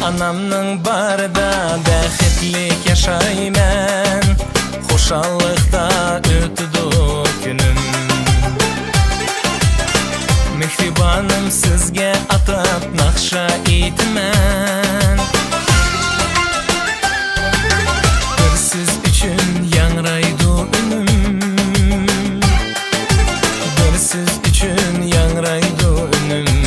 Anamның barida bäxtlik yaşayman, hoşallıkta ötüdü günüm. Mehribanım sizge atab naqsha etman, bir siz üçün yangraydı ünüm, bir siz üçün yangraydı ünüm.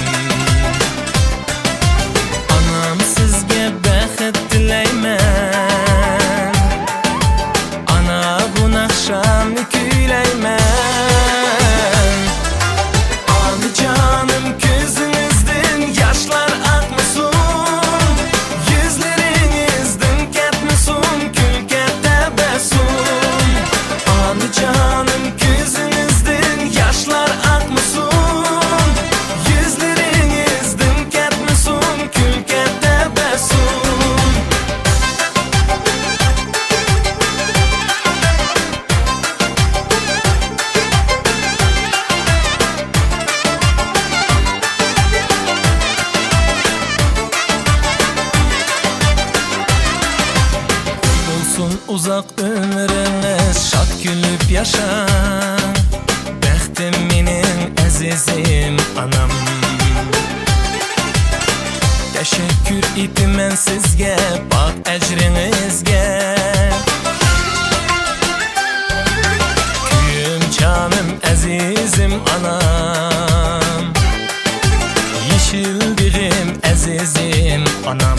Anam sizge bäxt dileyman, ana bu naqshamni kuylayman. Canım gözünüzden yaşlar akmasın, yüzlerinizden ketmesin külke tebessüm. Anı canım gözünüzden yaşlar akmasın, yüzlerinizden ketmesin külke tebessüm. Uzak ömrünüz, şad gülüp yaşa, bəxtim menin əzizim anam. Təşəkkür etmən sizge, bak əcrinizge. Köyüm canım əzizim anam, yeşil birim əzizim anam.